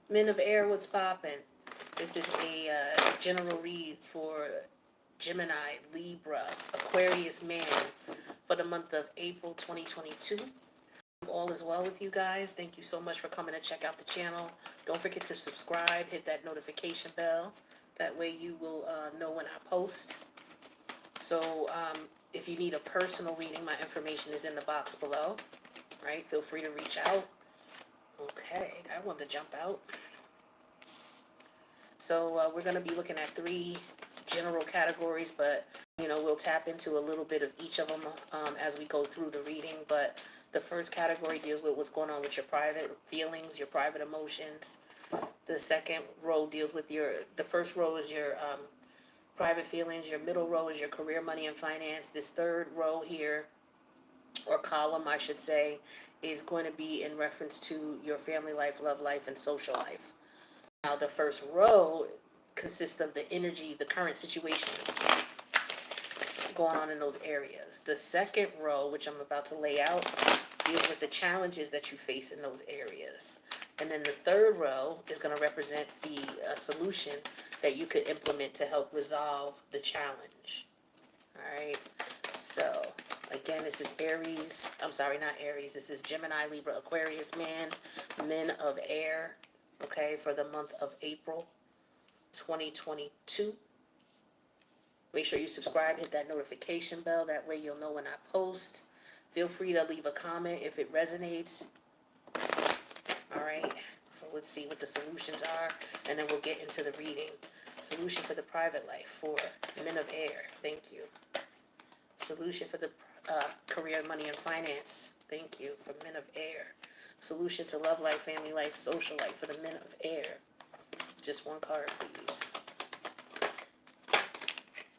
Men of air, what's poppin'? This is a general read for Gemini, Libra, Aquarius man for the month of April 2022. All is well with you guys. Thank you so much for coming to check out the channel. Don't forget to subscribe, hit that notification bell. That way you will know when I post. So if you need a personal reading, my information is in the box below. Right? Feel free to reach out. Okay, I want to jump out. So we're going to be looking at three general categories, but we'll tap into a little bit of each of them as we go through the reading. But the first category deals with what's going on with your private feelings, your private emotions. The second row deals with the first row is your private feelings. Your middle row is your career, money, and finance. This third row here, or column, I should say, is going to be in reference to your family life, love life, and social life. Now, the first row consists of the energy, the current situation going on in those areas. The second row, which I'm about to lay out, deals with the challenges that you face in those areas. And then the third row is going to represent the solution that you could implement to help resolve the challenge. All right. So, again, this is Aries. I'm sorry, not Aries. This is Gemini, Libra, Aquarius man, men of air. Okay, for the month of April 2022. Make sure you subscribe, hit that notification bell. That way you'll know when I post. Feel free to leave a comment if it resonates. All right, so let's see what the solutions are, and then we'll get into the reading. Solution for the private life for men of air. Thank you. Solution for the career, money, and finance. Thank you for men of air. Solution to love life, family life, social life for the men of air. Just one card, please.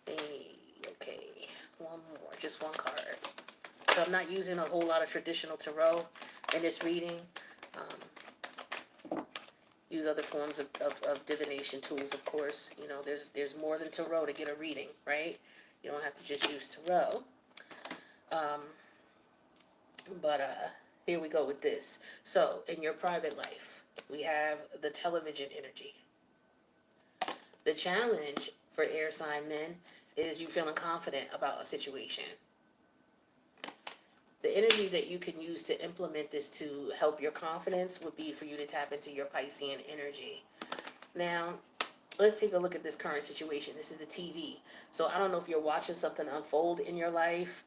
Hey, okay, one more, just one card. So I'm not using a whole lot of traditional tarot in this reading. Use other forms of divination tools, of course. There's more than tarot to get a reading, right? You don't have to just use tarot. But here we go with this. So, in your private life, we have the television energy. The challenge for air sign men is you feeling confident about a situation. The energy that you can use to implement this to help your confidence would be for you to tap into your Piscean energy. Now, let's take a look at this current situation. This is the TV. So I don't know if you're watching something unfold in your life,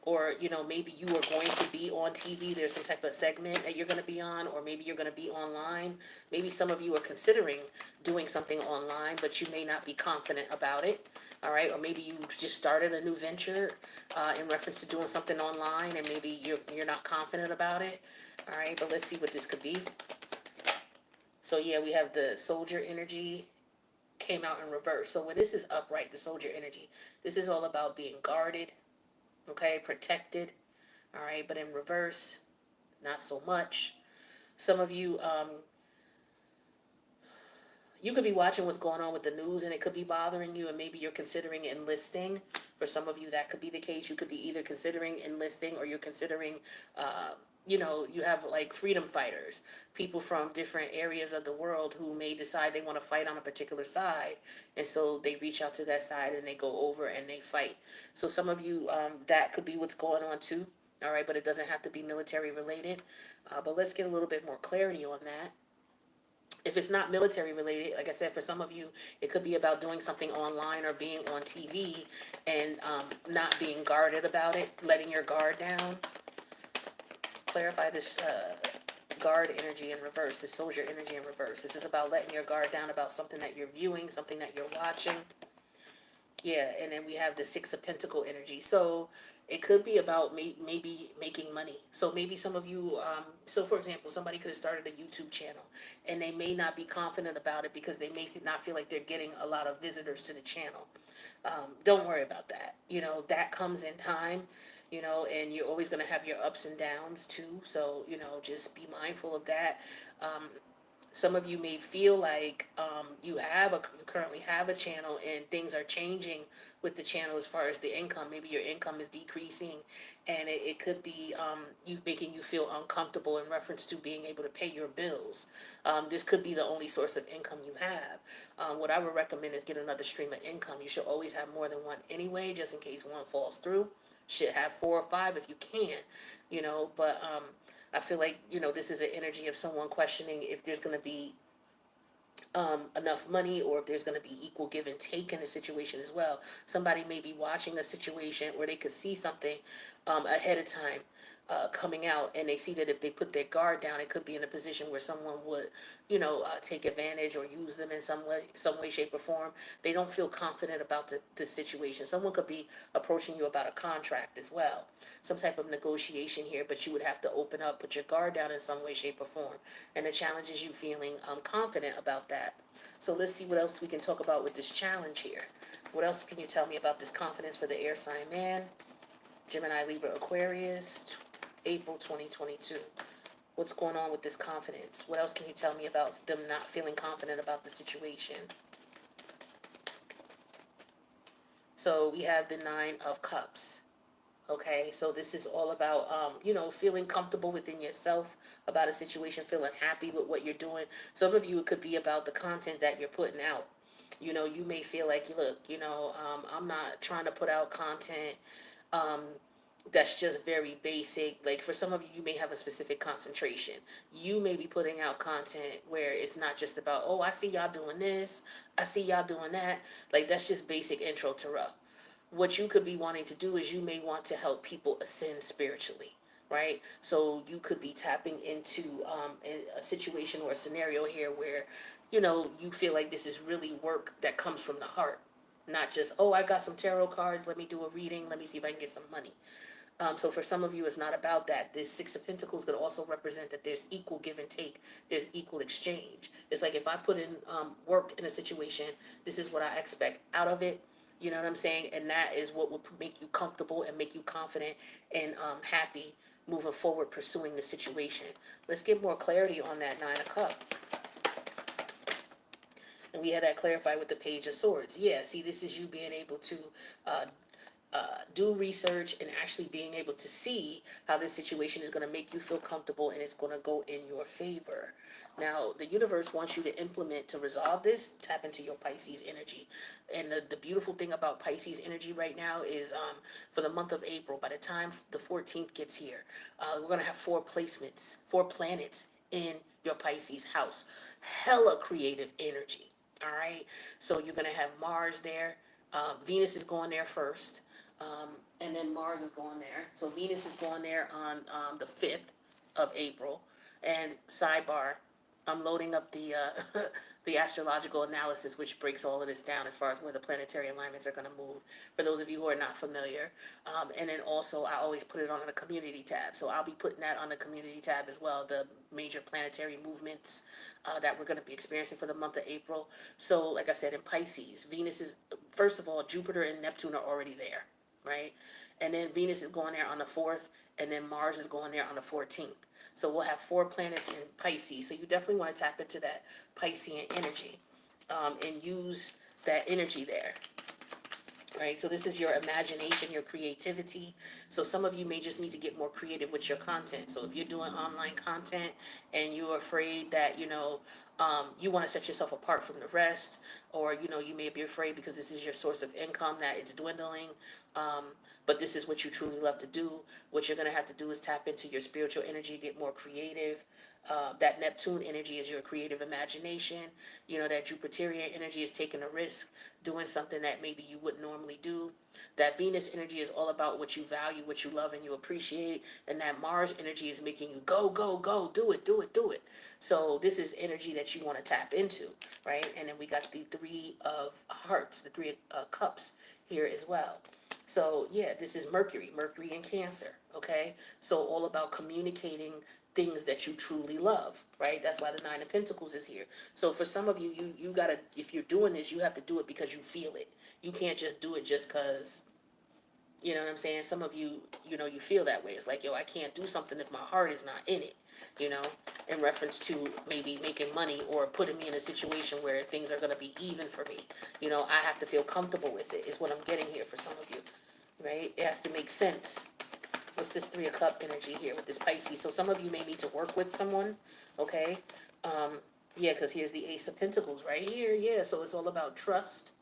or maybe you are going to be on TV. There's some type of segment that you're going to be on, or maybe you're going to be online. Maybe some of you are considering doing something online, but you may not be confident about it. All right, or maybe you just started a new venture in reference to doing something online, and maybe you're not confident about it. All right, but let's see what this could be. So yeah, we have the soldier energy came out in reverse. So when this is upright, the soldier energy, this is all about being guarded, okay, protected, all right, but in reverse, not so much. Some of you, you could be watching what's going on with the news and it could be bothering you, and maybe you're considering enlisting. For some of you, that could be the case. You could be either considering enlisting, or you're considering, you have like freedom fighters, people from different areas of the world who may decide they want to fight on a particular side. And so they reach out to that side and they go over and they fight. So some of you, that could be what's going on too. All right, but it doesn't have to be military related. But let's get a little bit more clarity on that. If it's not military related, like I said, for some of you, it could be about doing something online or being on TV and not being guarded about it, letting your guard down. Clarify this guard energy in reverse, this soldier energy in reverse. This is about letting your guard down about something that you're viewing, something that you're watching. Yeah, and then we have the Six of Pentacle energy. So it could be about maybe making money. So maybe some of you, so for example, somebody could have started a YouTube channel and they may not be confident about it because they may not feel like they're getting a lot of visitors to the channel. Don't worry about that. That comes in time, and you're always going to have your ups and downs too. So, just be mindful of that. Some of you may feel like you currently have a channel and things are changing with the channel as far as the income. Maybe your income is decreasing, and it could be you making you feel uncomfortable in reference to being able to pay your bills. This could be the only source of income you have. What I would recommend is get another stream of income. You should always have more than one anyway, just in case one falls through. Should have 4 or 5 if you can, but I feel like, this is an energy of someone questioning if there's going to be enough money, or if there's going to be equal give and take in the situation as well. Somebody may be watching a situation where they could see something ahead of time coming out, and they see that if they put their guard down, it could be in a position where someone would, take advantage or use them in some way, shape, or form. They don't feel confident about the situation. Someone could be approaching you about a contract as well, some type of negotiation here, but you would have to open up, put your guard down in some way, shape, or form. And the challenge is you feeling confident about that. So let's see what else we can talk about with this challenge here. What else can you tell me about this confidence for the air sign man? Gemini, Libra, Aquarius, April 2022. What's going on with this confidence? What else can you tell me about them not feeling confident about the situation? So we have the Nine of Cups. Okay, so this is all about, feeling comfortable within yourself about a situation, feeling happy with what you're doing. Some of you, it could be about the content that you're putting out. You may feel like, look, I'm not trying to put out content that's just very basic. Like for some of you, you may have a specific concentration. You may be putting out content where it's not just about, oh, I see y'all doing this, I see y'all doing that. Like that's just basic intro to Ra. What you could be wanting to do is you may want to help people ascend spiritually, right? So you could be tapping into a situation or a scenario here where, you feel like this is really work that comes from the heart, not just, oh, I got some tarot cards, let me do a reading, let me see if I can get some money. So for some of you, it's not about that. This Six of Pentacles could also represent that there's equal give and take. There's equal exchange. It's like if I put in work in a situation, this is what I expect out of it. You know what I'm saying? And that is what will make you comfortable and make you confident and happy moving forward, pursuing the situation. Let's get more clarity on that Nine of Cups. And we had that clarified with the Page of Swords. Yeah, see, this is you being able to uh, do research and actually being able to see how this situation is going to make you feel comfortable and it's going to go in your favor. Now, the universe wants you to implement to resolve this, tap into your Pisces energy. And the beautiful thing about Pisces energy right now is for the month of April, by the time the 14th gets here, we're going to have 4 planets in your Pisces house. Hella creative energy. All right. So you're going to have Mars there. Venus is going there first. And then Mars is going there. So Venus is going there on the 5th of April. And sidebar, I'm loading up the the astrological analysis, which breaks all of this down as far as where the planetary alignments are going to move. For those of you who are not familiar, and then also I always put it on the community tab. So I'll be putting that on the community tab as well. The major planetary movements that we're going to be experiencing for the month of April. So, like I said, in Pisces, Venus is first of all, Jupiter and Neptune are already there, right? And then Venus is going there on the 4th, and then Mars is going there on the 14th. So we'll have 4 planets in Pisces. So you definitely want to tap into that Piscean energy and use that energy there. Right, so this is your imagination, your creativity. So some of you may just need to get more creative with your content. So if you're doing online content and you're afraid that, you want to set yourself apart from the rest, or, you may be afraid because this is your source of income that it's dwindling, but this is what you truly love to do. What you're going to have to do is tap into your spiritual energy, get more creative. That Neptune energy is your creative imagination. That Jupiterian energy is taking a risk, doing something that maybe you wouldn't normally do. That Venus energy is all about what you value, what you love, and you appreciate. And that Mars energy is making you go, go, go, do it, do it, do it. So this is energy that you want to tap into, right? And then we got the 3 of Hearts, the 3 of Cups here as well. So yeah, this is Mercury in Cancer, okay? So all about communicating things that you truly love, right? That's why the 9 of Pentacles is here. So for some of you, you gotta, if you're doing this, you have to do it because you feel it. You can't just do it just because, You know what I'm saying? Some of you, you feel that way. It's like, yo, I can't do something if my heart is not in it, you know, in reference to maybe making money or putting me in a situation where things are going to be even for me. I have to feel comfortable with it, is what I'm getting here for some of you, right? It has to make sense. What's this Three of Cup energy here with this Pisces? So some of you may need to work with someone, okay? Yeah, because here's the Ace of Pentacles right here. Yeah, so it's all about trust,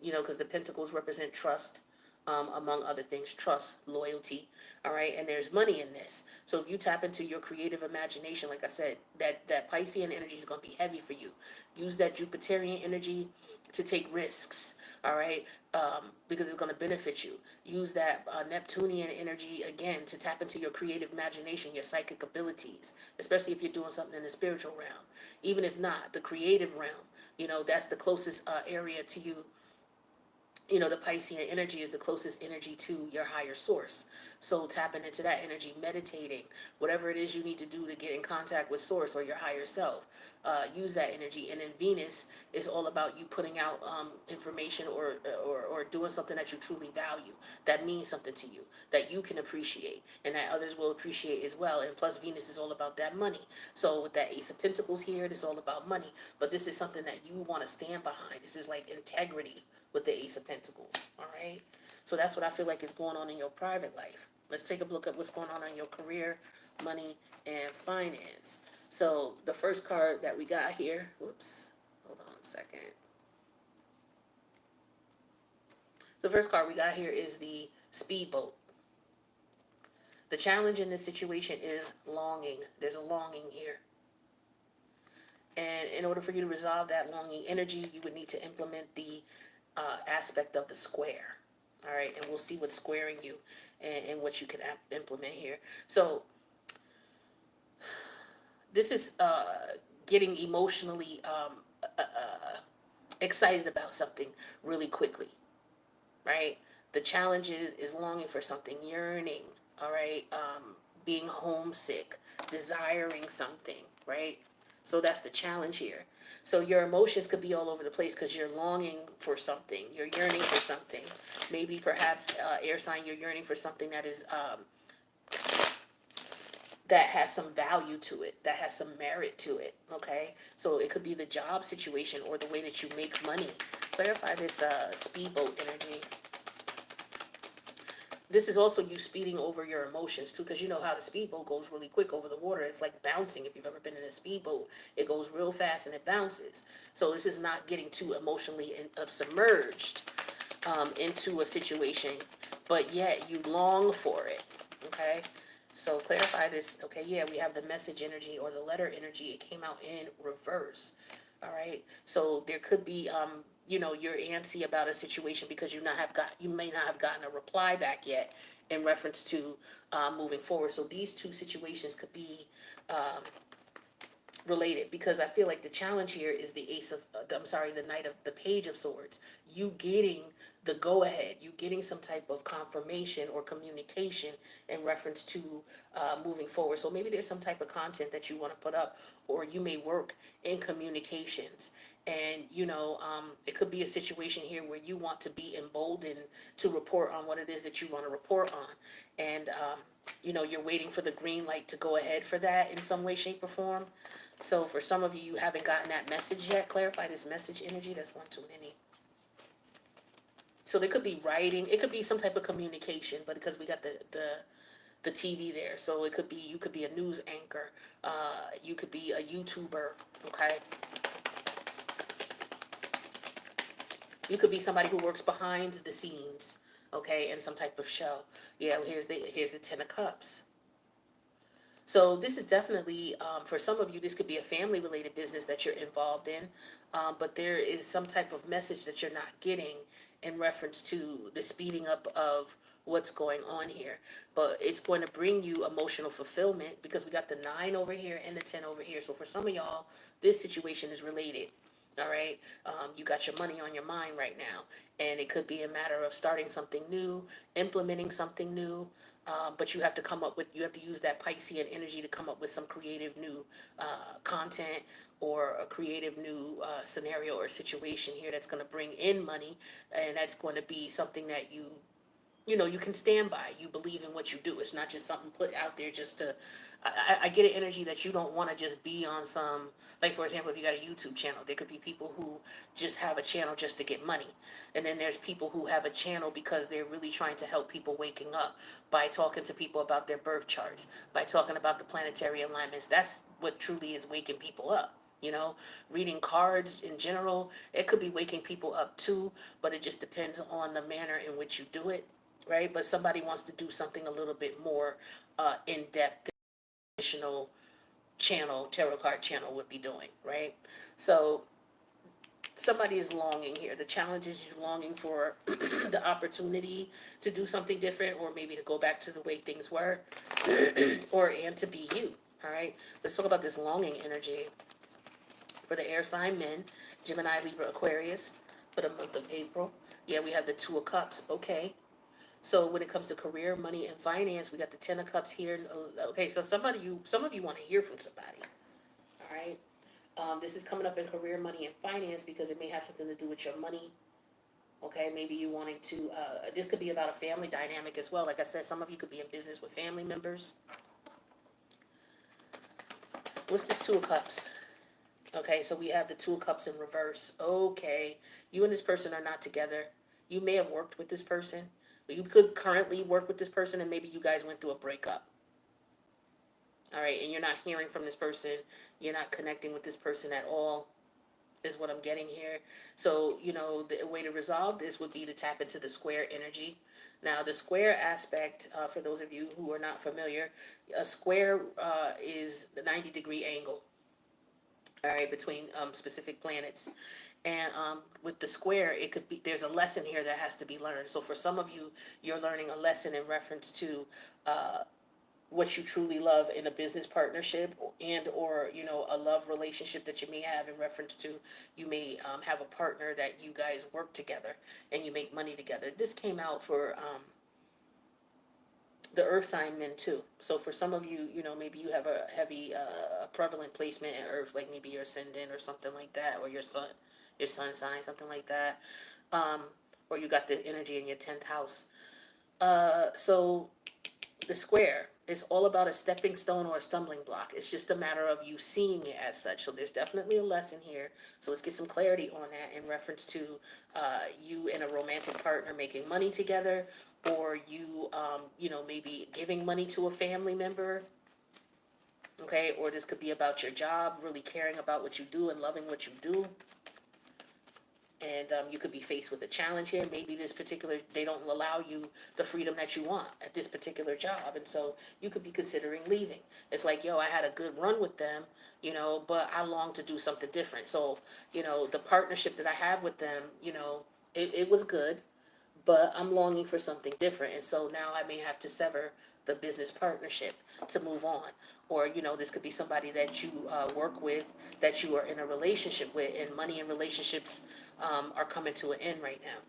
because the pentacles represent trust, among other things, trust, loyalty, all right? And there's money in this. So if you tap into your creative imagination, like I said, that Piscean energy is going to be heavy for you. Use that Jupiterian energy to take risks, all right? Because it's going to benefit you. Use that Neptunian energy, again, to tap into your creative imagination, your psychic abilities, especially if you're doing something in the spiritual realm. Even if not, the creative realm, that's the closest area to you. The Piscean energy is the closest energy to your higher source. So tapping into that energy, meditating, whatever it is you need to do to get in contact with source or your higher self, use that energy. And then Venus is all about you putting out information or doing something that you truly value, that means something to you, that you can appreciate, and that others will appreciate as well. And plus, Venus is all about that money. So with that Ace of Pentacles here, it is all about money. But this is something that you want to stand behind. This is like integrity with the Ace of Pentacles, all right? So that's what I feel like is going on in your private life. Let's take a look at what's going on in your career, money, and finance. So the first card that we got here, whoops, hold on a second. The first card we got here is the Speedboat. The challenge in this situation is longing. There's a longing here. And in order for you to resolve that longing energy, you would need to implement the aspect of the square. All right, and we'll see what's squaring you and what you can implement here. So this is getting emotionally excited about something really quickly, right? The challenge is longing for something, yearning, all right? Being homesick, desiring something, right? So that's the challenge here. So your emotions could be all over the place because you're longing for something, you're yearning for something. Maybe perhaps air sign, you're yearning for something that is that has some value to it, that has some merit to it, okay? So it could be the job situation or the way that you make money. Clarify this speedboat energy. This is also you speeding over your emotions too, because you know how the speedboat goes really quick over the water. It's like bouncing. If you've ever been in a speedboat, it goes real fast and it bounces. So this is not getting too emotionally submerged into a situation, but yet you long for it, okay? So clarify this, okay? Yeah, we have the message energy or the letter energy. It came out in reverse, all right? So there could be, you're antsy about a situation because you may not have gotten a reply back yet in reference to moving forward. So these two situations could be related, because I feel like the challenge here is the the Knight of the Page of Swords. You getting the go ahead, you getting some type of confirmation or communication in reference to moving forward. So maybe there's some type of content that you want to put up, or you may work in communications. And it could be a situation here where you want to be emboldened to report on what it is that you want to report on. And you're waiting for the green light to go ahead for that in some way, shape, or form. So for some of you, you haven't gotten that message yet. Clarify this message energy. That's one too many. So there could be writing. It could be some type of communication, but because we got the TV there, so it could be, you could be a news anchor. You could be a YouTuber. Okay. You could be somebody who works behind the scenes. Okay, in some type of show. Yeah. Here's the Ten of Cups. So this is definitely, for some of you, this could be a family-related business that you're involved in, but there is some type of message that you're not getting in reference to the speeding up of what's going on here. But it's going to bring you emotional fulfillment because we got the 9 over here and the 10 over here. So for some of y'all, this situation is related. All right, you got your money on your mind right now, and it could be a matter of starting something new, implementing something new, but you have to use that Piscean energy to come up with some creative new content or a creative new scenario or situation here that's going to bring in money, and that's going to be something that you you can stand by. You believe in what you do. It's not just something put out there just to. I get an energy that you don't want to just be on some. Like, for example, if you got a YouTube channel, there could be people who just have a channel just to get money, and then there's people who have a channel because they're really trying to help people waking up by talking to people about their birth charts, by talking about the planetary alignments. That's what truly is waking people up. Reading cards in general, it could be waking people up too, but it just depends on the manner in which you do it, right? But somebody wants to do something a little bit more in depth than traditional tarot card channel would be doing, right? So somebody is longing here. The challenge is you longing for the opportunity to do something different, or maybe to go back to the way things were, and to be you. All right. Let's talk about this longing energy for the air sign men, Gemini, Libra, Aquarius, for the month of April. Yeah, we have the Two of Cups. Okay. So when it comes to career, money, and finance, we got the Ten of Cups here. Okay, so some of you want to hear from somebody. All right. This is coming up in career, money, and finance because it may have something to do with your money. Okay, maybe you wanting to. This could be about a family dynamic as well. Like I said, some of you could be in business with family members. What's this Two of Cups? Okay, so we have the Two of Cups in reverse. Okay, you and this person are not together. You may have worked with this person, but you could currently work with this person, and maybe you guys went through a breakup. All right, and you're not hearing from this person. You're not connecting with this person at all, is what I'm getting here. So, the way to resolve this would be to tap into the square energy. Now, the square aspect, for those of you who are not familiar, a square is the 90-degree angle, all right, between specific planets. And with the square, it could be, there's a lesson here that has to be learned. So for some of you, you're learning a lesson in reference to what you truly love in a business partnership, and or a love relationship that you may have in reference to, you may have a partner that you guys work together and you make money together. This came out for the earth sign men too. So for some of you, maybe you have a heavy prevalent placement in earth, like maybe your ascendant or something like that, or your sun sign, something like that. Or you got the energy in your 10th house. So the square is all about a stepping stone or a stumbling block. It's just a matter of you seeing it as such. So there's definitely a lesson here. So let's get some clarity on that in reference to you and a romantic partner making money together, or you, maybe giving money to a family member. Okay, or this could be about your job, really caring about what you do and loving what you do. And you could be faced with a challenge here. Maybe they don't allow you the freedom that you want at this particular job. And so you could be considering leaving. It's like, yo, I had a good run with them, but I long to do something different. So, the partnership that I have with them, it was good, but I'm longing for something different. And so now I may have to sever the business partnership to move on. Or, this could be somebody that you work with, that you are in a relationship with, and money and relationships are coming to an end right now.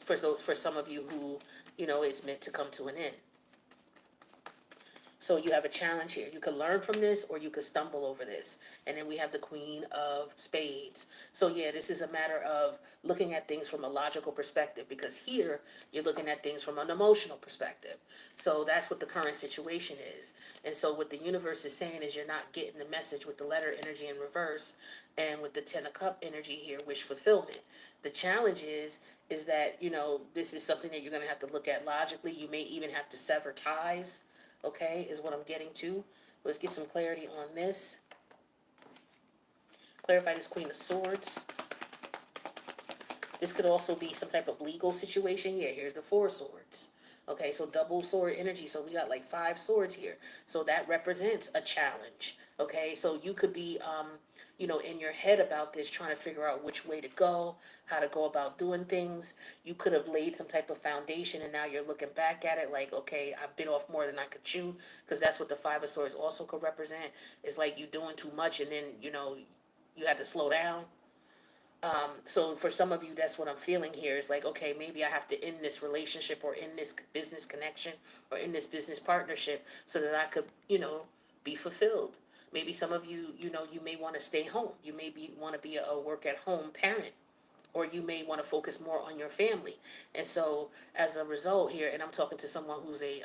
For some of you who, it's meant to come to an end. So you have a challenge here. You could learn from this, or you could stumble over this. And then we have the Queen of Spades. So yeah, this is a matter of looking at things from a logical perspective, because here you're looking at things from an emotional perspective. So that's what the current situation is. And so what the universe is saying is you're not getting the message with the letter energy in reverse, and with the Ten of Cup energy here, wish fulfillment. The challenge is that, this is something that you're going to have to look at logically. You may even have to sever ties. Okay, is what I'm getting to. Let's get some clarity on this. Clarify this Queen of Swords. This could also be some type of legal situation. Yeah, here's the Four of Swords. Okay, so double sword energy. So we got like 5 swords here. So that represents a challenge. Okay, so you could be, in your head about this, trying to figure out which way to go, how to go about doing things. You could have laid some type of foundation, and now you're looking back at it like, okay, I bit off more than I could chew, because that's what the Five of Swords also could represent. It's like you doing too much, and then, you had to slow down. So for some of you, that's what I'm feeling here. It's like, okay, maybe I have to end this relationship, or end this business connection, or in this business partnership, so that I could, be fulfilled. Maybe some of you, you may want to stay home. You want to be a work at home parent, or you may want to focus more on your family. And so as a result here, and I'm talking to someone who's a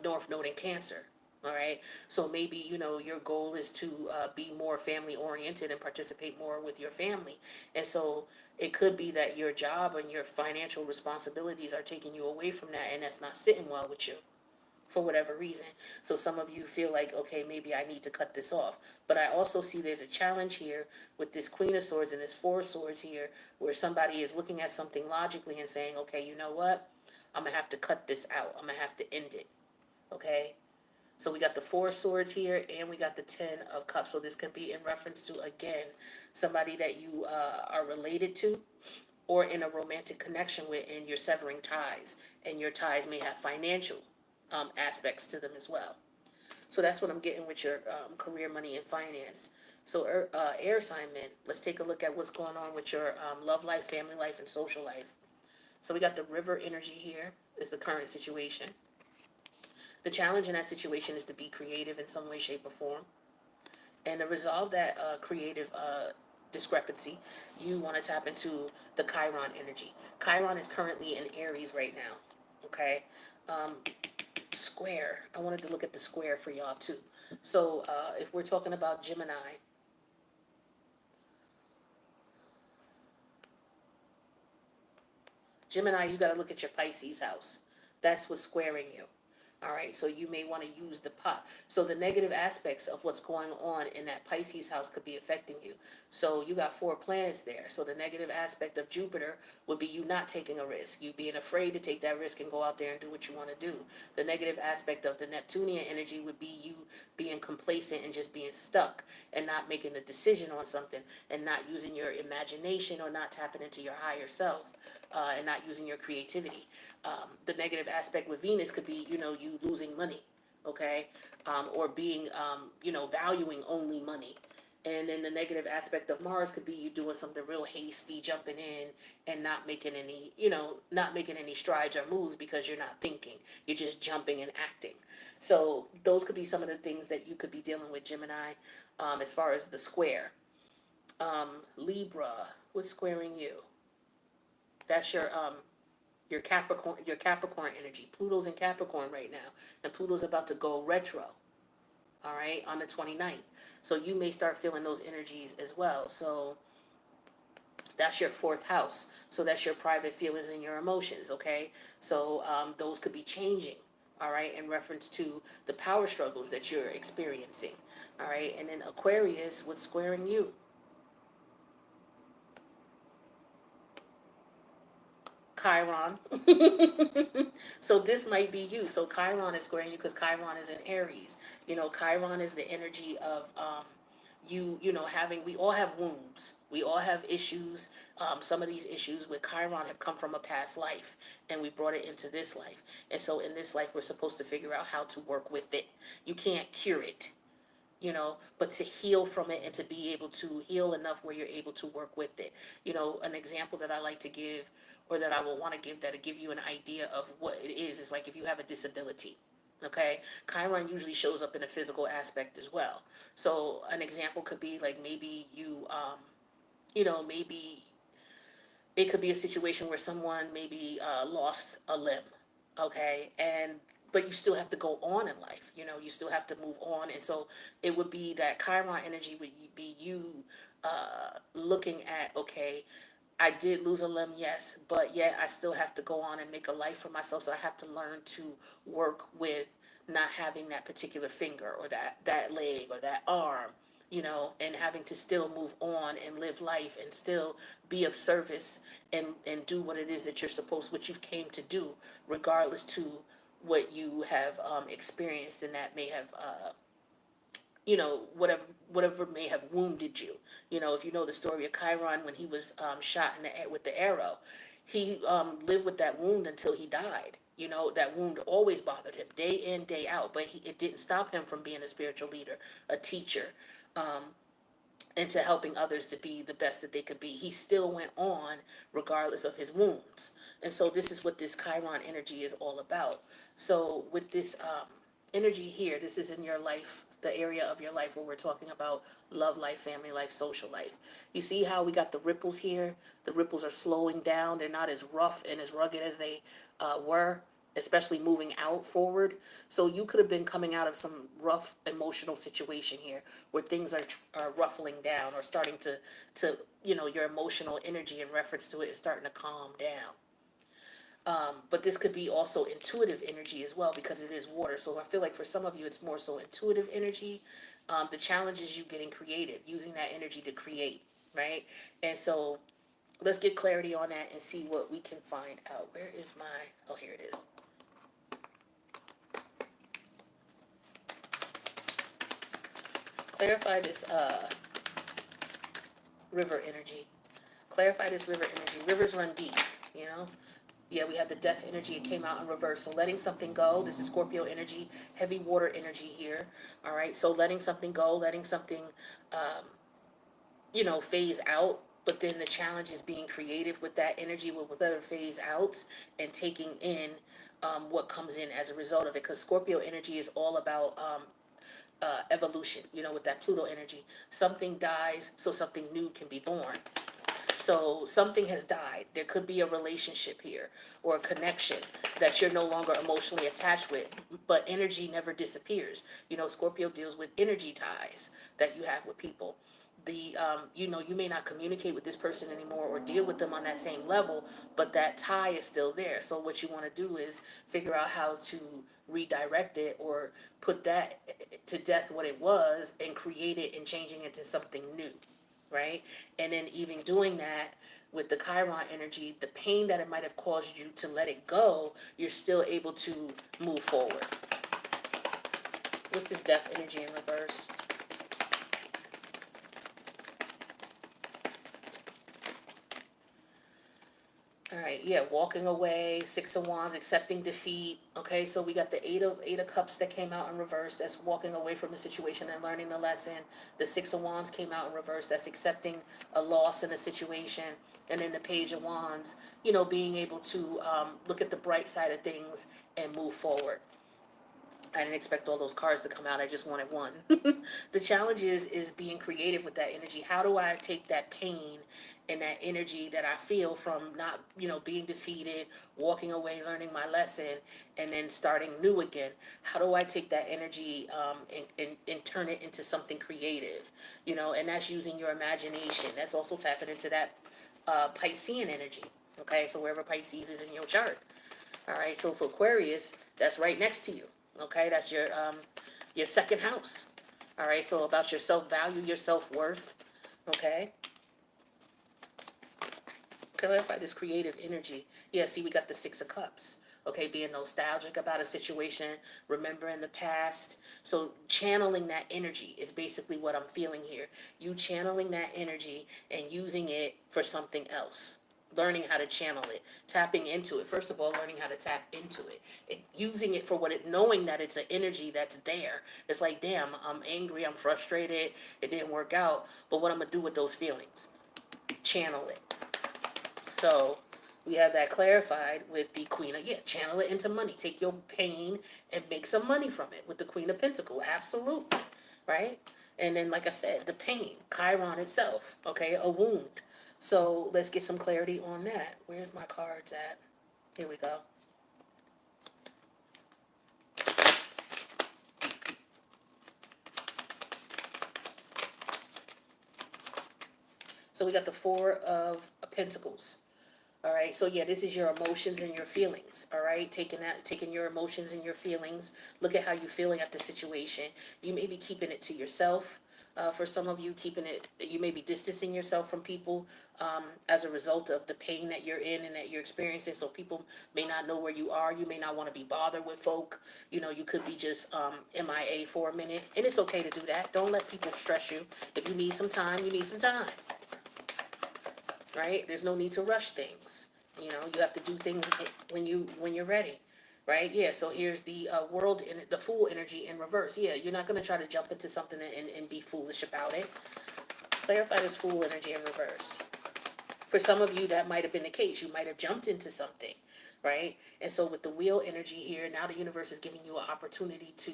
North Node in Cancer. All right. So maybe, your goal is to be more family oriented and participate more with your family. And so it could be that your job and your financial responsibilities are taking you away from that, and that's not sitting well with you for whatever reason. So some of you feel like, okay, maybe I need to cut this off. But I also see there's a challenge here with this Queen of Swords and this Four of Swords here, where somebody is looking at something logically and saying, okay, you know what? I'm going to have to cut this out. I'm going to have to end it. Okay? So we got the Four of Swords here, and we got the Ten of Cups. So this could be in reference to, again, somebody that you are related to or in a romantic connection with, and you're severing ties. And your ties may have financial aspects to them as well. So that's what I'm getting with your career, money, and finance. So air sign men, let's take a look at what's going on with your love life, family life, and social life. So we got the river energy here is the current situation. The challenge in that situation is to be creative in some way, shape, or form. And to resolve that creative discrepancy, you want to tap into the Chiron energy. Chiron is currently in Aries right now. Okay? Square. I wanted to look at the square for y'all too. So if we're talking about Gemini, you got to look at your Pisces house. That's what's squaring you. All right, so you may want to use the pot. So the negative aspects of what's going on in that Pisces house could be affecting you. So you got 4 planets there. So the negative aspect of Jupiter would be you not taking a risk, you being afraid to take that risk and go out there and do what you want to do. The negative aspect of the Neptunian energy would be you being complacent and just being stuck and not making a decision on something and not using your imagination or not tapping into your higher self. And not using your creativity. The negative aspect with Venus could be, you losing money, okay, or being, valuing only money. And then the negative aspect of Mars could be you doing something real hasty, jumping in and not making any, not making any strides or moves because you're not thinking. You're just jumping and acting. So those could be some of the things that you could be dealing with, Gemini, as far as the square. Libra, what's squaring you? That's your Capricorn energy. Pluto's in Capricorn right now, and Pluto's about to go retro. All right, on the 29th. So you may start feeling those energies as well. So that's your 4th house. So that's your private feelings and your emotions. Okay, so those could be changing. All right, in reference to the power struggles that you're experiencing. All right, and then Aquarius, what's squaring you? Chiron. So this might be you. So Chiron is squaring you because Chiron is in Aries. Chiron is the energy of having, we all have wounds. We all have issues. Some of these issues with Chiron have come from a past life and we brought it into this life. And so in this life, we're supposed to figure out how to work with it. You can't cure it, but to heal from it and to be able to heal enough where you're able to work with it. An example that I like to give, or that I will want to give, that'll give you an idea of what it is like if you have a disability. Okay, Chiron usually shows up in a physical aspect as well. So an example could be like maybe maybe it could be a situation where someone maybe lost a limb, okay, and but you still have to go on in life. You still have to move on, and so it would be that Chiron energy would be you looking at, okay, I did lose a limb, yes, but yet I still have to go on and make a life for myself. So I have to learn to work with not having that particular finger or that leg or that arm, and having to still move on and live life and still be of service and do what it is that what you've came to do, regardless to what you have experienced, and that may have whatever may have wounded you. If you know the story of Chiron, when he was shot in the air with the arrow, he lived with that wound until he died. That wound always bothered him day in, day out, but it didn't stop him from being a spiritual leader, a teacher, into helping others to be the best that they could be. He still went on regardless of his wounds. And so this is what this Chiron energy is all about. So with this energy here, this is in your life, the area of your life where we're talking about love life, family life, social life. You see how we got the ripples here? The ripples are slowing down. They're not as rough and as rugged as they were, especially moving out forward. So you could have been coming out of some rough emotional situation here where things are ruffling down or starting to your emotional energy in reference to it is starting to calm down. But this could be also intuitive energy as well because it is water. So I feel like for some of you, it's more so intuitive energy. The challenge is you getting creative, using that energy to create, right? And so let's get clarity on that and see what we can find out. Where is my, oh, here it is. Clarify this river energy. Clarify this river energy. Rivers run deep, you know? Yeah, we have the death energy. It came out in reverse. So letting something go. This is Scorpio energy, heavy water energy here. All right. So letting something go, letting something, phase out. But then the challenge is being creative with that energy, with other phase outs and taking in what comes in as a result of it. Because Scorpio energy is all about evolution, with that Pluto energy. Something dies so something new can be born. So something has died. There could be a relationship here or a connection that you're no longer emotionally attached with, but energy never disappears. Scorpio deals with energy ties that you have with people. You may not communicate with this person anymore or deal with them on that same level, but that tie is still there. So what you want to do is figure out how to redirect it or put that to death what it was and create it and changing it to something new, right? And then even doing that with the Chiron energy, the pain that it might have caused you to let it go, you're still able to move forward. What's this death energy in reverse? All right, yeah, walking away, Six of Wands, accepting defeat. Okay, so we got the Eight of Cups that came out in reverse. That's walking away from the situation and learning the lesson. The Six of Wands came out in reverse. That's accepting a loss in a situation. And then the Page of Wands, being able to look at the bright side of things and move forward. I didn't expect all those cards to come out. I just wanted one. The challenge is being creative with that energy. How do I take that pain and that energy that I feel from not, being defeated, walking away, learning my lesson, and then starting new again? How do I take that energy and turn it into something creative? And that's using your imagination. That's also tapping into that Piscean energy. Okay, so wherever Pisces is in your chart. All right, so for Aquarius, that's right next to you. Okay, that's your second house. All right, so about your self-value, your self-worth. Okay, clarify this creative energy. Yeah, see, we got the Six of Cups. Okay, being nostalgic about a situation, remembering the past. So channeling that energy is basically what I'm feeling here. You channeling that energy and using it for something else. Learning how to channel it, tapping into it. First of all, learning how to tap into it, and using it for what it, knowing that it's an energy that's there. It's like, damn, I'm angry, I'm frustrated, it didn't work out, but what I'm gonna do with those feelings? Channel it. So we have that clarified with the Queen of, yeah, channel it into money. Take your pain and make some money from it with the Queen of Pentacles. Absolutely. Right? And then, like I said, the pain, Chiron itself, okay, a wound. So let's get some clarity on that. Where's my cards at? Here we go. So we got the Four of Pentacles. All right, so yeah, this is your emotions and your feelings. All right, taking your emotions and your feelings. Look at how you're feeling at the situation. You may be keeping it to yourself. For some of you, you may be distancing yourself from people as a result of the pain that you're in and that you're experiencing. So people may not know where you are. You may not want to be bothered with folk. You could be just MIA for a minute, and it's okay to do that. Don't let people stress you. If you need some time, you need some time. Right? There's no need to rush things. You have to do things when you're ready, right? Yeah. So here's the world in the Fool energy in reverse. Yeah, you're not gonna try to jump into something and be foolish about it. Clarify this Fool energy in reverse. For some of you, that might have been the case. You might have jumped into something, right? And so with the wheel energy here, now the universe is giving you an opportunity to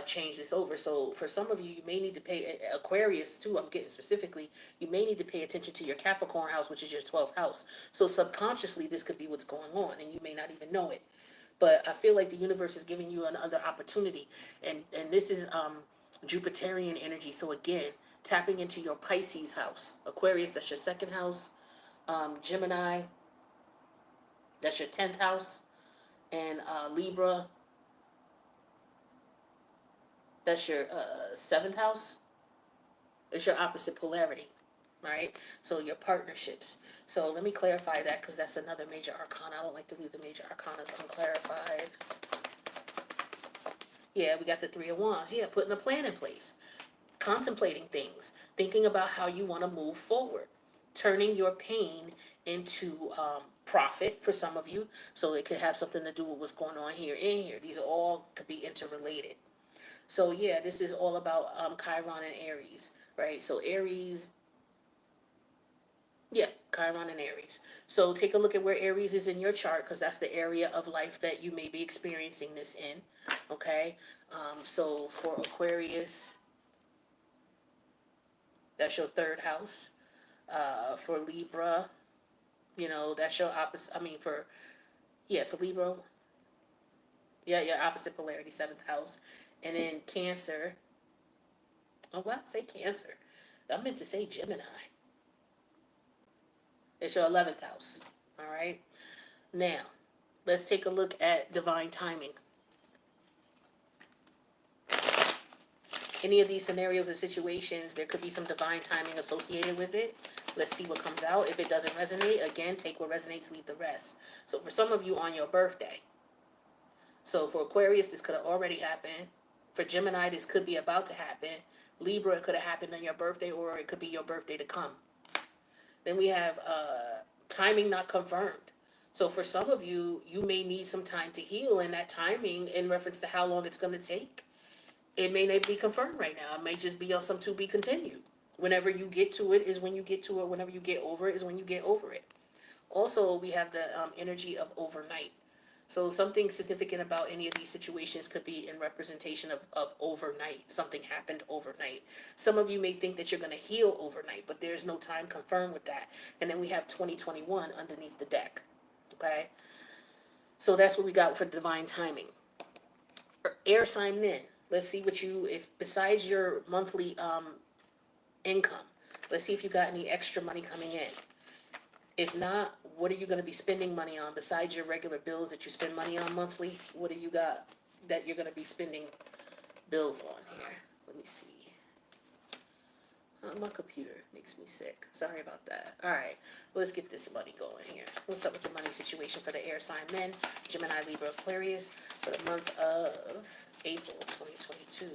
change this over. So for some of you, you may need to pay Aquarius too. I'm getting specifically, you may need to pay attention to your Capricorn house, which is your 12th house. So subconsciously, this could be what's going on, and you may not even know it. But I feel like the universe is giving you another opportunity, and this is Jupiterian energy. So again, tapping into your Pisces house, Aquarius, that's your second house. Gemini, that's your 10th house, and Libra, that's your seventh house. It's your opposite polarity, right? So your partnerships. So let me clarify that because that's another major arcana. I don't like to leave the major arcanas unclarified. Yeah, we got the Three of Wands. Yeah, putting a plan in place, contemplating things, thinking about how you want to move forward, turning your pain into profit for some of you. So it could have something to do with what's going on here and here. These are all could be interrelated. So yeah, this is all about Chiron and Aries, right? So Aries, yeah, Chiron and Aries. So take a look at where Aries is in your chart because that's the area of life that you may be experiencing this in, okay? So for Aquarius, that's your third house. For Libra, that's your opposite. I mean, for Libra, yeah, your opposite polarity, seventh house. And then Cancer, oh, why did I say Cancer? I meant to say Gemini. It's your 11th house. All right. Now, let's take a look at divine timing. Any of these scenarios or situations, there could be some divine timing associated with it. Let's see what comes out. If it doesn't resonate, again, take what resonates, leave the rest. So for some of you on your birthday. So for Aquarius, this could have already happened. For Gemini, this could be about to happen. Libra, it could have happened on your birthday, or it could be your birthday to come. Then we have timing not confirmed. So for some of you, you may need some time to heal, and that timing in reference to how long it's going to take, it may not be confirmed right now. It may just be on some to be continued. Whenever you get to it is when you get to it. Whenever you get over it is when you get over it. Also, we have the energy of overnight. So something significant about any of these situations could be in representation of overnight. Something happened overnight. Some of you may think that you're going to heal overnight, but there's no time confirmed with that. And then we have 2021 underneath the deck. Okay? So that's what we got for divine timing. Air sign men. Let's see what if besides your monthly income, let's see if you got any extra money coming in. If not, what are you going to be spending money on besides your regular bills that you spend money on monthly? What do you got that you're going to be spending bills on here? Let me see. My computer makes me sick. Sorry about that. All right, let's get this money going here. What's up with the money situation for the air sign men, Gemini, Libra, Aquarius, for the month of April 2022?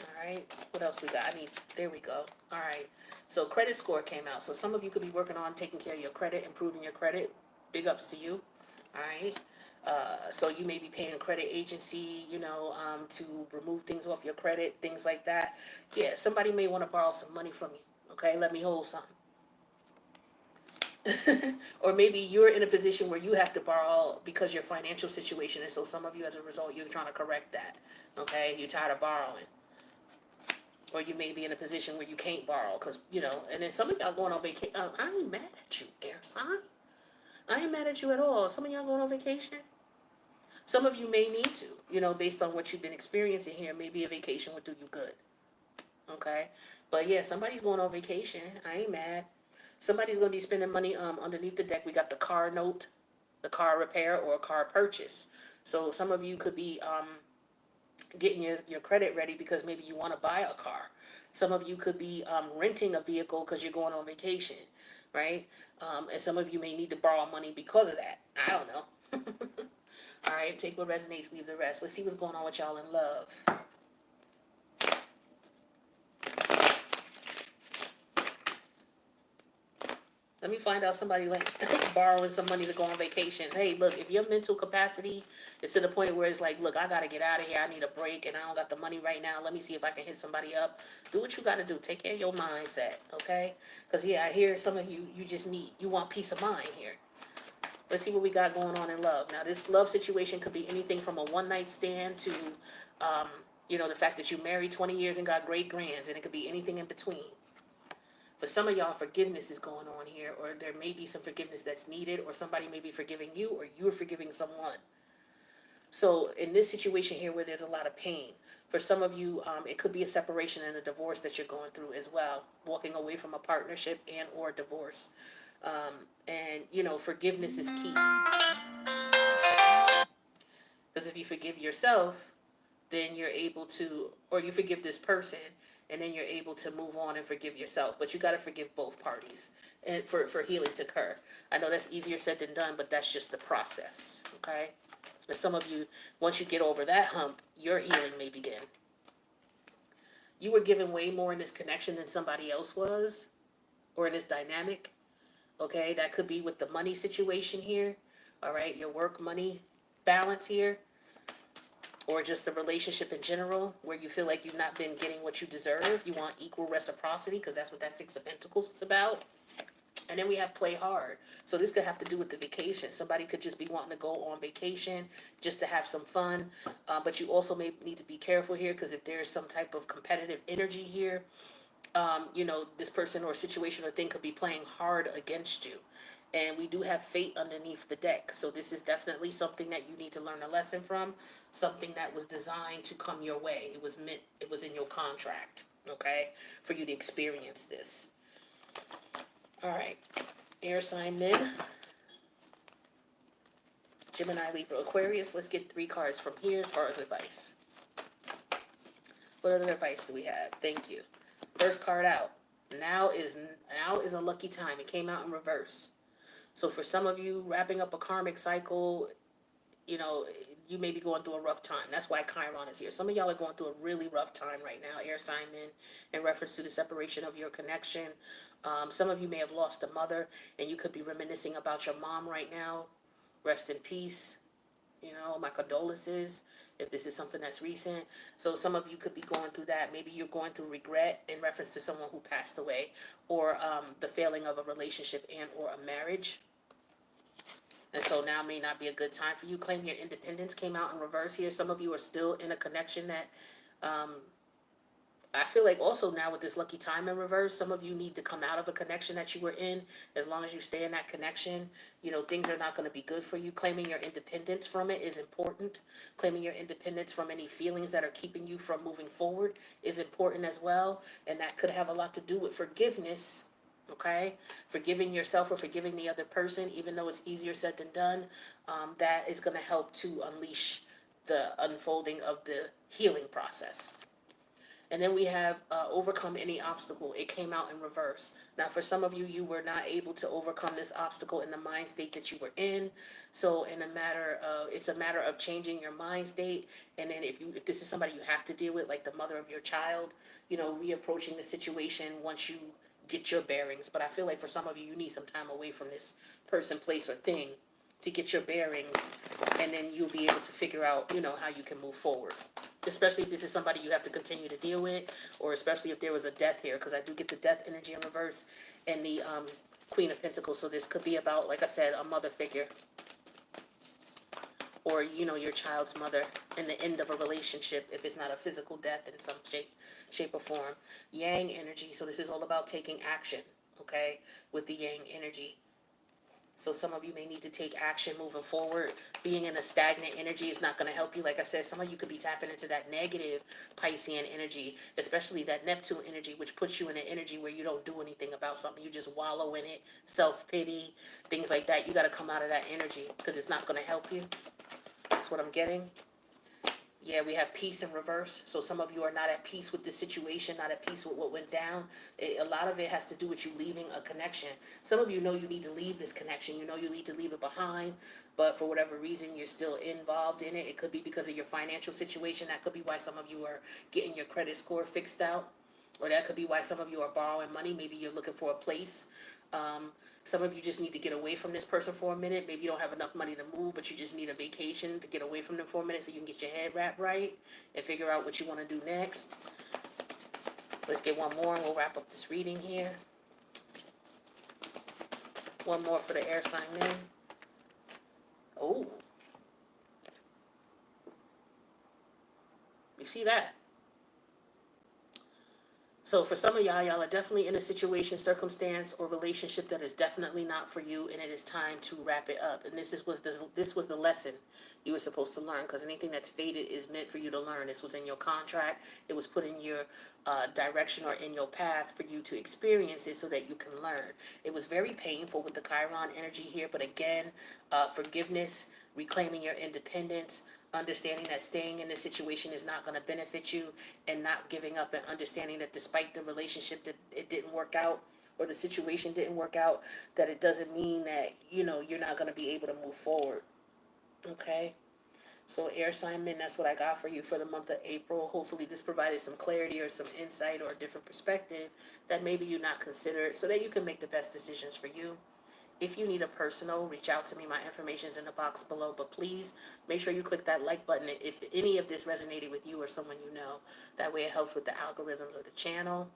All right, what else we got? There we go. All right, so credit score came out. So some of you could be working on taking care of your credit, improving your credit. Big ups to you. All right. So you may be paying a credit agency, to remove things off your credit, things like that. Yeah, somebody may want to borrow some money from you. Okay, let me hold something. Or maybe you're in a position where you have to borrow because your financial situation, and so some of you, as a result, you're trying to correct that. Okay, you're tired of borrowing. Or you may be in a position where you can't borrow because, and then some of y'all going on vacation. I ain't mad at you, air sign. I ain't mad at you at all. Some of y'all going on vacation. Some of you may need to, based on what you've been experiencing here. Maybe a vacation would do you good. Okay? But yeah, somebody's going on vacation. I ain't mad. Somebody's going to be spending money underneath the deck. We got the car note, the car repair, or a car purchase. So some of you could be getting your credit ready because maybe you want to buy a car. Some of you could be renting a vehicle because you're going on vacation, right? And some of you may need to borrow money because of that. I don't know. All right, take what resonates, leave the rest. Let's see what's going on with y'all in love. Let me find out somebody like borrowing some money to go on vacation. Hey, look, if your mental capacity is to the point where it's like, look, I got to get out of here. I need a break and I don't got the money right now. Let me see if I can hit somebody up. Do what you got to do. Take care of your mindset, okay? Because, yeah, I hear some of you, you want peace of mind here. Let's see what we got going on in love. Now, this love situation could be anything from a one-night stand to, um, the fact that you married 20 years and got great grands, and it could be anything in between. For some of y'all, forgiveness is going on here, or there may be some forgiveness that's needed, or somebody may be forgiving you, or you're forgiving someone. So in this situation here where there's a lot of pain, for some of you, it could be a separation and a divorce that you're going through as well, walking away from a partnership and or divorce. And forgiveness is key. Because if you forgive yourself, then you're able to, or you forgive this person, and then you're able to move on and forgive yourself. But you got to forgive both parties, and for healing to occur. I know that's easier said than done, but that's just the process. Okay. And some of you, once you get over that hump, your healing may begin. You were given way more in this connection than somebody else was, or in this dynamic. Okay, that could be with the money situation here. All right, your work money balance here, or just the relationship in general, where you feel like you've not been getting what you deserve. You want equal reciprocity, because that's what that Six of Pentacles was about. And then we have play hard. So this could have to do with the vacation. Somebody could just be wanting to go on vacation just to have some fun. But you also may need to be careful here, because if there's some type of competitive energy here, this person or situation or thing could be playing hard against you. And we do have fate underneath the deck. So this is definitely something that you need to learn a lesson from. Something that was designed to come your way. It was in your contract, okay, for you to experience this. All right, air sign men, Gemini, Libra, Aquarius. Let's get 3 cards from here as far as advice. What other advice do we have? Thank you. First card out. Now is a lucky time. It came out in reverse. So for some of you, wrapping up a karmic cycle, you may be going through a rough time. That's why Chiron is here. Some of y'all are going through a really rough time right now, air sign men, in reference to the separation of your connection. Some of you may have lost a mother, and you could be reminiscing about your mom right now. Rest in peace. My condolences if this is something that's recent. So some of you could be going through that. Maybe you're going through regret in reference to someone who passed away, or the failing of a relationship and or a marriage. And so now may not be a good time for you. Claim your independence came out in reverse here. Some of you are still in a connection that, I feel like also now with this lucky time in reverse, some of you need to come out of a connection that you were in. As long as you stay in that connection, things are not going to be good for you. Claiming your independence from it is important. Claiming your independence from any feelings that are keeping you from moving forward is important as well. And that could have a lot to do with forgiveness. Okay, forgiving yourself or forgiving the other person, even though it's easier said than done, that is going to help to unleash the unfolding of the healing process. And then we have overcome any obstacle. It came out in reverse. Now, for some of you, you were not able to overcome this obstacle in the mind state that you were in. So, it's a matter of changing your mind state. And then if this is somebody you have to deal with, like the mother of your child, reapproaching the situation once you get your bearings. But I feel like for some of you, you need some time away from this person, place, or thing to get your bearings, and then you'll be able to figure out, how you can move forward. Especially if this is somebody you have to continue to deal with, or especially if there was a death here, because I do get the death energy in reverse and the Queen of Pentacles. So this could be about, like I said, a mother figure, or your child's mother, in the end of a relationship, if it's not a physical death in some shape or form. Yang energy, so this is all about taking action, okay, with the Yang energy. So some of you may need to take action moving forward. Being in a stagnant energy is not going to help you. Like I said, some of you could be tapping into that negative Piscean energy, especially that Neptune energy, which puts you in an energy where you don't do anything about something. You just wallow in it, self-pity, things like that. You got to come out of that energy, because it's not going to help you. That's what I'm getting. Yeah, we have peace in reverse. So some of you are not at peace with the situation, not at peace with what went down. A lot of it has to do with you leaving a connection. Some of you know you need to leave this connection. You know you need to leave it behind. But for whatever reason, you're still involved in it. It could be because of your financial situation. That could be why some of you are getting your credit score fixed out. Or that could be why some of you are borrowing money. Maybe you're looking for a place. Some of you just need to get away from this person for a minute. Maybe you don't have enough money to move, but you just need a vacation to get away from them for a minute so you can get your head wrapped right and figure out what you want to do next. Let's get one more and we'll wrap up this reading here. One more for the air sign men. Oh, you see that? So for some of y'all, y'all are definitely in a situation, circumstance, or relationship that is definitely not for you, and it is time to wrap it up. And this was the lesson you were supposed to learn, because anything that's fated is meant for you to learn. This was in your contract. It was put in your direction or in your path for you to experience it so that you can learn. It was very painful with the Chiron energy here, but again, forgiveness, reclaiming your independence, understanding that staying in this situation is not going to benefit you, and not giving up, and understanding that despite the relationship that it didn't work out, or the situation didn't work out, that it doesn't mean that, you're not going to be able to move forward. Okay? So air sign men, that's what I got for you for the month of April. Hopefully this provided some clarity or some insight or a different perspective that maybe you not considered, so that you can make the best decisions for you. If you need a personal, reach out to me. My information is in the box below. But please make sure you click that like button if any of this resonated with you or someone you know. That way it helps with the algorithms of the channel.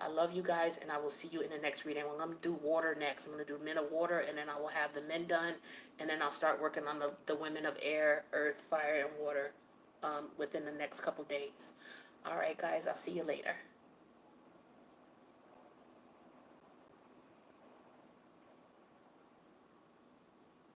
I love you guys, and I will see you in the next reading. I'm going to do water next. I'm going to do men of water, and then I will have the men done. And then I'll start working on the women of air, earth, fire, and water within the next couple days. All right, guys. I'll see you later.